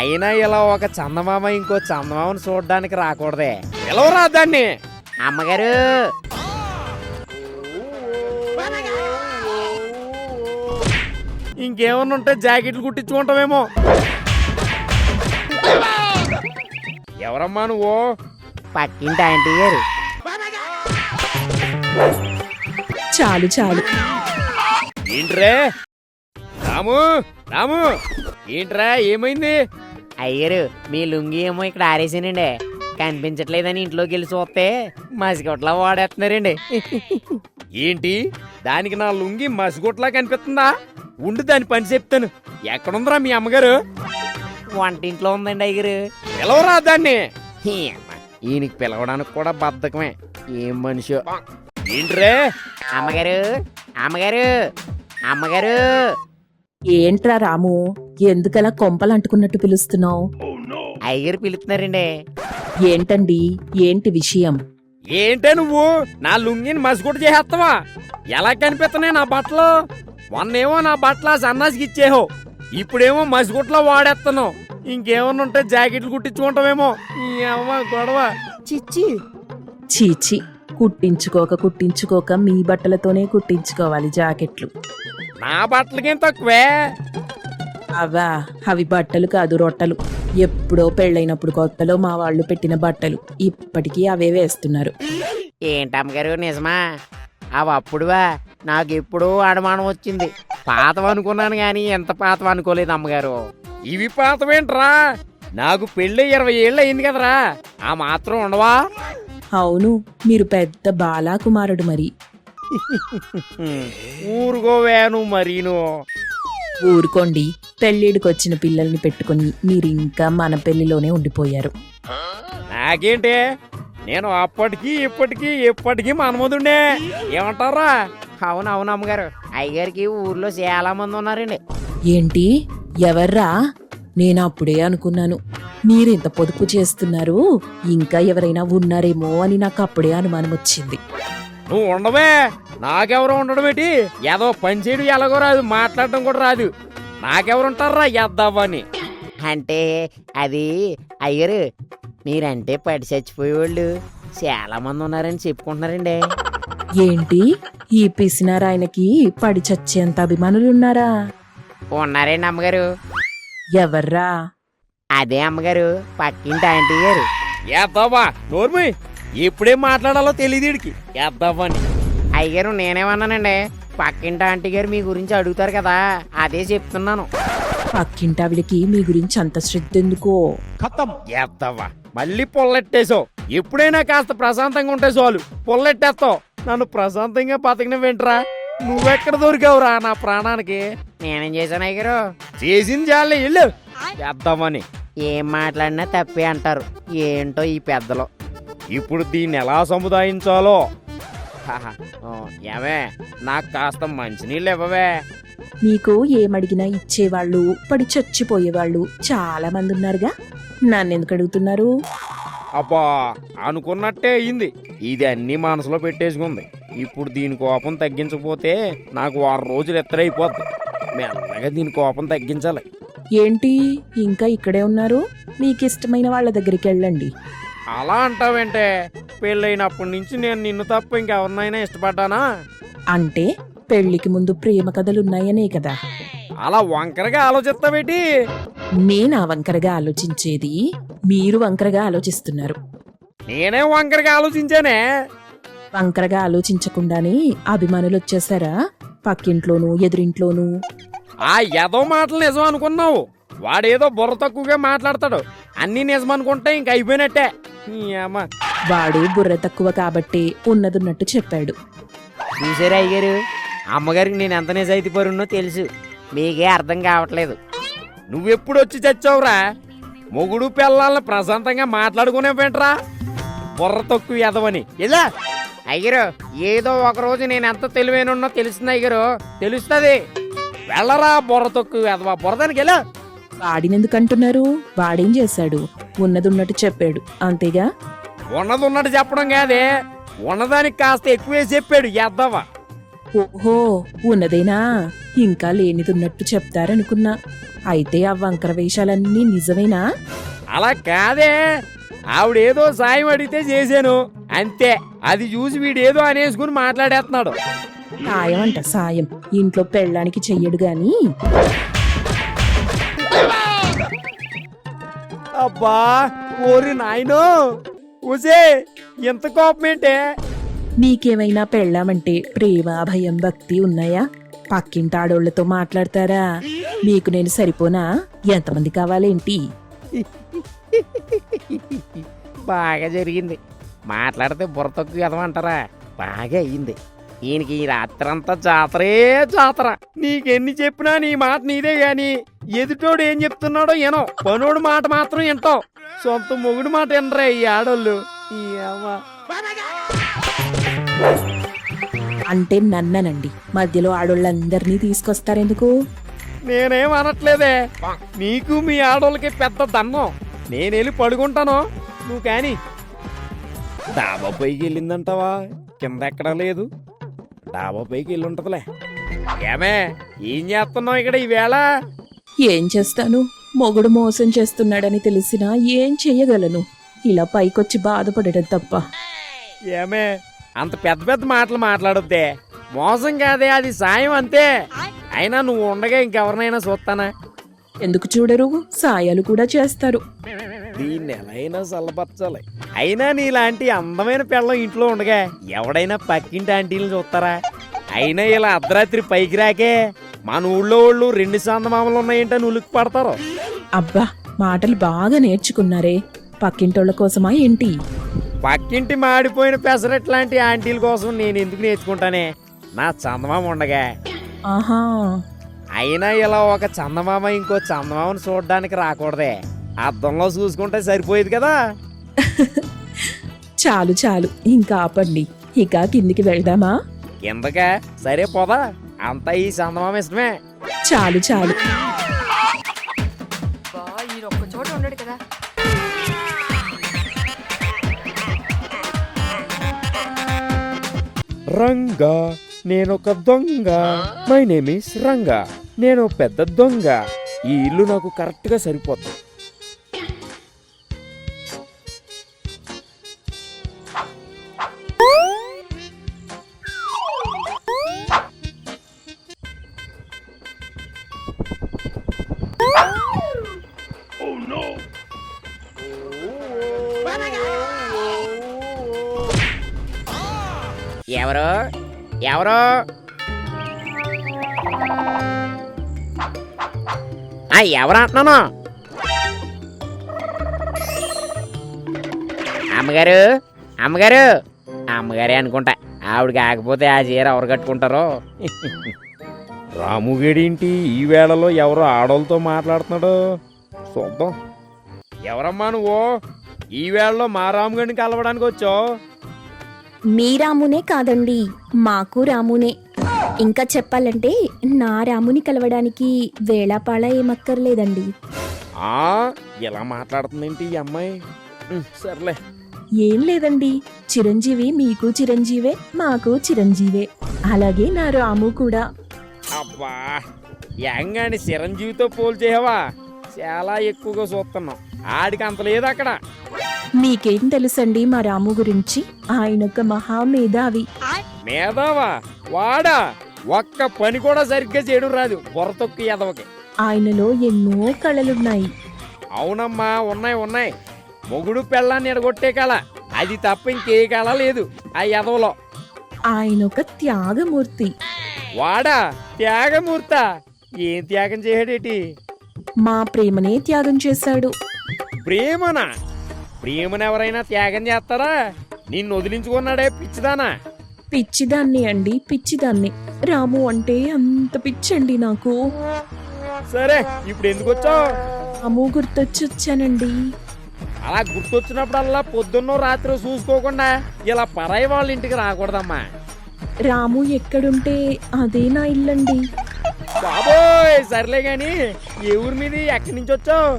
అయినా ఇలా ఒక చందమామ ఇంకో చందమామను చూడడానికి రాకూడదే. పిలవరా దాన్ని. అమ్మగారు ఇంకేమన్నా ఉంటే జాకెట్లు కుట్టించుకుంటావేమో. ఎవరమ్మా నువ్వు? పక్కింటి ఆంటీ గారు. చాలు చాలు. ఏంట్రా రాము రాము, ఏంట్రా ఏమైంది? అయ్యారు మీ లుంగి ఏమో ఇక్కడ ఆరేసానండి, కనిపించట్లేదని ఇంట్లోకి వెళ్ళి చూస్తే మసిగొట్లా వాడేస్తున్నారండి. ఏంటి దానికి నా లుంగి మసిగొట్లా కనిపిస్తుందా? ఉండు దాని పని చెప్తాను. ఎక్కడుందిరా మీ అమ్మగారు? వంటింట్లో ఉందండి అయ్యారు. పిలవరా దాన్ని. ఈయనకి పిలవడానికి కూడా బద్ధకమే. ఏం మనిషి. ఏంట్రే? అమ్మగారు అమ్మగారు అమ్మగారు. ఏంట్రా రాము, ఎందుకలా కొంపలు అంటుకున్నట్టు పిలుస్తున్నావు? అయ్యగారు పిలుస్తున్నారండి. ఏంటండి, ఏంటి విషయం? ఏంటే నువ్వు నా లుంగిని మసిగుట్టు చేసేస్తావా? ఎలా కనిపిస్తున్నాయి నా బట్టలు? మొన్నేమో నా బట్టల సన్నాసికి ఇచ్చేహో, ఇప్పుడేమో మసిగుట్లో వాడేస్తున్నావు. ఇంకేమన్నా ఉంటే జాకెట్లు కుట్టించుకుంటావేమో. గొడవ. చిచ్చి చీచి, కుట్టించుకోక మీ బట్టలతోనే కుట్టించుకోవాలి జాకెట్లు. నా బట్టలకేం తక్కువే. అవా, అవి బట్టలు కాదు రొట్టలు. ఎప్పుడో పెళ్ళైనప్పుడు కొత్తలో మా వాళ్ళు పెట్టిన బట్టలు ఇప్పటికీ అవే వేస్తున్నారు. ఏంటమ్మగారు నిజమా? అవి అప్పుడువా? నాకు ఎప్పుడూ అనుమానం వచ్చింది. పాతవనుకున్నాను గాని ఎంత పాతవనుకోలేదు అమ్మగారు. ఇవి పాతవేంట్రా? నాకు పెళ్ళి 20 ఏళ్ళు అయింది కదరా, ఆ మాత్రం ఉండవా? అవును, మీరు పెద్ద బాలాకుమారుడు మరి. ఊరుకోవేను మరీను. ఊరుకోండి, పెళ్ళిడికొచ్చిన పిల్లల్ని పెట్టుకుని మీరింకా మన పెళ్లిలోనే ఉండిపోయారు. నాకేంటే, నేను అప్పటికి ఇప్పటికీ ఎప్పటికీ మనమదుండే. ఏమంటారా? అవునవును అమ్మగారు, అయ్యగారికి ఊర్లో చాలా మంది ఉన్నారండి. ఏంటి, ఎవర్రా? నేను అప్పుడే అనుకున్నాను మీరింత పొదుపు చేస్తున్నారు, ఇంకా ఎవరైనా ఉన్నారేమో అని నాకు అప్పుడే అనుమానం వచ్చింది. నువ్వు ఉండవే, నాకెవరో ఉండడం ఏంటి? ఏదో పని చేయడం ఎలాగో రాదు, మాట్లాడడం కూడా రాదు. నాకెవరుంటారా ఎద్దావని? అంటే అది అయ్యరు, మీరంటే పడి చచ్చిపోయేవాళ్ళు చాలా మంది ఉన్నారని చెప్పుకుంటున్నారండి. ఏంటి, ఈ పిసినారాయనకి పడి చచ్చేంత అభిమానులున్నారా? ఉన్నారండి అమ్మగారు. ఎవర్రా? అదే అమ్మగారు, పక్కింటి ఆంటీ గారు. ఎద్దావా నోర్మి, ఎప్పుడేం మాట్లాడాలో తెలియదుడికి ఎద్దావని. అయ్యగారు నేనేమన్నానండి, పక్కింటి ఆంటీ గారు మీ గురించి అడుగుతారు కదా, అదే చెప్తున్నాను. పక్కింటావిడికి మీ గురించి అంత శ్రద్ధ ఎందుకో? ఎద్దావా మళ్ళీ పొల్లెట్టేసావు. ఎప్పుడైనా కాస్త ప్రశాంతంగా ఉంటే చాలు పొల్లెట్టేస్తావు. నన్ను ప్రశాంతంగా బతకని వెంటరా. నువ్వెక్కడ దొరికావురా నా ప్రాణానికి? నేనేం చేశాను అయ్యగారు? చేసింది చాలే, ఇల్లు చేద్దామని. ఏం మాట్లాడినా తప్పే అంటారు. ఏంటో ఈ పెద్దలు. ఇప్పుడు దీన్ని ఎలా సముదాయించాలో. ఏమే, నాకు కాస్త మంచినీళ్ళు ఇవ్వవే. నీకు ఏమడిగినా ఇచ్చేవాళ్ళు, పడి చచ్చిపోయేవాళ్ళు చాలా మంది ఉన్నారుగా, నన్నెందుకు అడుగుతున్నారు? అబ్బా, అనుకున్నట్టే అయింది. ఇది అన్ని మనసులో పెట్టేసుకుంది. ఇప్పుడు దీని కోపం తగ్గించకపోతే నాకు 6 రోజులు ఎత్తరైపోద్ది. మెల్లగా దీని కోపం తగ్గించాలి. ఏంటి, ఇంకా ఇక్కడే ఉన్నారు? మీకిష్టమైన వాళ్ళ దగ్గరికి వెళ్ళండి. అలా అంటావేంటే? పెళ్ళైనప్పటి నుంచి నేను నిన్ను తప్ప ఇంకెవరినైనా ఇష్టపడ్డానా? అంటే పెళ్లికి ముందు ప్రేమ కథలున్నాయనే కదా. అలా వంకరగా ఆలోచిస్తావేటి? నేనా వంకరగా ఆలోచించేది? మీరు వంకరగా ఆలోచిస్తున్నారు. నేనే వంకరగా ఆలోచించానే. వంకరగా ఆలోచించకుండానే అభిమానులు వచ్చేసారా? పక్కింట్లోనూ ఎదురింట్లోనూ. ఆ ఏదో మాటలు నిజం అనుకున్నావు. వాడేదో బుర్ర తక్కువగా మాట్లాడతాడు. అన్ని నిజం అనుకుంటే ఇంక అయిపోయినట్టే. వాడు బుర్ర తక్కువ కాబట్టి ఉన్నదున్నట్టు చెప్పాడు. చూసారా అయ్యారు, అమ్మగారికి నేను ఎంత నిజాయితీ పరున్నో తెలుసు. మీకే అర్థం కావట్లేదు. నువ్వెప్పుడు వచ్చి చచ్చావురా? మొగుడు పిల్లల్ని ప్రశాంతంగా మాట్లాడుకునే పెంట్రా. బుర్ర తక్కువ ఎదవని ఇలా. అయ్యరు, ఏదో ఒకరోజు నేను ఎంత తెలివైనో తెలుస్తుంది అయ్యరు, తెలుస్తుంది. వెళ్ళరా బుర్ర తక్కువ ఎదవా, బుర్రదానికి ఎలా. వాడినెందుకంటున్నారు? వాడేం చేశాడు? ఉన్నదున్నట్టు చెప్పాడు అంతేగా. ఉన్నది ఉన్నట్టు చెప్పడం కాదే, ఉన్నదానికి కాస్త ఎక్కువే చెప్పాడు ఎద్దవా. ఓహో ఉన్నదేనా ఇంకా లేనిదున్నట్టు చెప్తారనుకున్నా. అయితే ఆ వంకర వేషాలన్నీ నిజమేనా? అలా కాదే, ఆవిడేదో సాయం అడిగితే చేశాను అంతే. అది చూసి వీడేదో అనేసుకుని మాట్లాడేస్తున్నాడు. సాయం అంట సాయం, ఇంట్లో పెళ్ళానికి చెయ్యడు గాని. అబ్బా ఓరి నాయనో, ఊసే ఎంత కోపమేంటే? మీకేమైనా పెళ్ళామంటే ప్రేమ భయం భక్తి ఉన్నాయా? పక్కింటి ఆడోళ్లతో మాట్లాడతారా? మీకు నేను సరిపోనా? ఎంతమంది కావాలేంటి? బాగా జరిగింది. మాట్లాడితే బుర్ర తక్కువ ఎదమంటారా? బాగా అయ్యింది. ఈయనకి ఈ రాత్రంతా జాతరే జాతర. నీకెన్ని చెప్పినా నీ మాట నీదే గాని ఎదుటోడు ఏం చెప్తున్నాడో ఏనో. పనోడు మాట మాత్రం వింటావు, సొంత మొగుడు మాట వినరా ఈ ఆడోళ్ళు. ఈ అవ్వ. అంటే నన్ననండి, మధ్యలో ఆడోళ్ళందరినీ తీసుకొస్తారెందుకు? నేనేం అనట్లేదే, నీకు మీ ఆడోళ్ళకి పెద్ద దన్నం. నేనెళ్ళి పడుకుంటాను, నువ్వు కాని. డాబా పైకి వెళ్ళిందంటావా? కింద ఎక్కడా లేదు, డాబా పైకి వెళ్ళి ఉంటదిలే. ఏమే ఏం చేస్తున్నావు ఇక్కడ ఈవేళ? ఏం చేస్తాను, మొగుడు మోసం చేస్తున్నాడని తెలిసినా ఏం చెయ్యగలను? ఇలా పైకొచ్చి బాధపడటం తప్ప. ఏమే అంత పెద్ద పెద్ద మాటలు మాట్లాడొద్దే. మోసం కాదే, అది సాయం అంతే. అయినా నువ్వు ఉండగా ఇంకెవరినైనా చూస్తానా? ఎందుకు చూడరు, సాయాలు కూడా చేస్తారు. దీన్ని ఎలా అయినా చల్లపరచాలి. అయినా నీలాంటి అందమైన పిల్లం ఇంట్లో ఉండగా ఎవడైనా పక్కింటి ఆంటీలను చూస్తారా? అయినా ఇలా అర్ధరాత్రి పైకి రాకే మన ఊళ్ళో వాళ్ళు 2 చందమామలు ఉన్నాయంటే ఉలిక్కి పడతారు. అబ్బా మాటలు బాగా నేర్చుకున్నారే. పక్కింటోళ్ళ కోసమా ఏంటి? పక్కింటి మాడిపోయిన పెసరట్లాంటి ఆంటీల కోసం నేను ఎందుకు నేర్చుకుంటానే, నా చందమామ ఉండగా. ఆహా, అయినా ఇలా ఒక చందమామ ఇంకో చందమామను చూడడానికి రాకూడదే, అద్దంలో చూసుకుంటే సరిపోయేది కదా. చాలు చాలు, ఇంకా ఆపండి. ఇక కిందికి వెళ్దామా? కిందకా? సరే పోదా, అంతా ఈ చందమామ ఇష్టమే. చాలు చాలు. ఒక్క చోట ఉండడు కదా. రంగా నేనొక దొంగ, మై నేమ్ ఇస్ రంగా, నేను పెద్ద దొంగ. ఈ ఇల్లు నాకు కరెక్ట్ గా సరిపోతుంది. ఎవరు ఎవరు? ఎవరు అంటున్నాను? అమ్మగారు అమ్మగారు అమ్మగారే అనుకుంటా. ఆవిడ కాకపోతే ఆ చీర ఎవరు కట్టుకుంటారో. రాముగడేంటి ఈ వేళలో ఎవరో ఆడోళ్ళతో మాట్లాడుతున్నాడు? చూద్దాం. ఎవరమ్మా నువ్వు? ఈ వేళలో మా రాముగడిని కలవడానికి వచ్చావు? మీ రామునే కాదండి, మాకు రామునే. ఇంకా చెప్పాలంటే నా రాముని కలవడానికి వేళాపాళ ఏమక్కర్లేదండి. ఇలా మాట్లాడుతుందేంటి ఈ అమ్మాయి? సర్లే. ఏం లేదండి, చిరంజీవి మీకు చిరంజీవే, మాకు చిరంజీవే. అలాగే నా రాము కూడా. అబ్బా యంగాని చిరంజీవితో పోల్చేవా? చాలా ఎక్కువగా చూస్తున్నాం. ఆడికి అంత లేదు అక్కడ. మీకేం తెలుసండి మా రాము గురించి? ఆయనొక మహామేధావి. మేధావా? వాడా? ఒక్క పని కూడా సరిగ్గా చేయడం రాదు, బుర్ర తొక్కి ఎదవకి. ఆయనలో ఎన్నో కళలున్నాయి. అవునమ్మా, ఉన్నాయి ఉన్నాయి. మొగుడు పెళ్ళాన్ని ఎడగొట్టే కళ, అది తప్ప ఇంకే కళ లేదు ఆ ఎదవలో. ఆయనొక త్యాగమూర్తి. వాడా? త్యాగమూర్త? ఏం త్యాగం చేయడేటి? మా ప్రేమనే త్యాగం చేశాడు. ప్రేమనా? ప్రేమను ఎవరైనా త్యాగం చేస్తారా? నిన్ను వదిలించుకున్నాడే పిచ్చిదానా? పిచ్చిదాన్ని అండి, పిచ్చిదాన్ని. రాము అంటే అంత పిచ్చండి నాకు. సరే ఇప్పుడు ఎందుకు వచ్చావు? రాము గుర్తొచ్చొచ్చానండి. అలా గుర్తొచ్చినప్పుడల్లా పొద్దున్నో రాత్రి చూసుకోకుండా ఇలా పరాయి వాళ్ళ ఇంటికి రాకూడదమ్మా. రాము ఎక్కడుంటే అదే నా ఇల్లండి. బాబోయ్ సర్లే గాని ఏ ఊరి మీది, ఎక్కడి నుంచి వచ్చావు?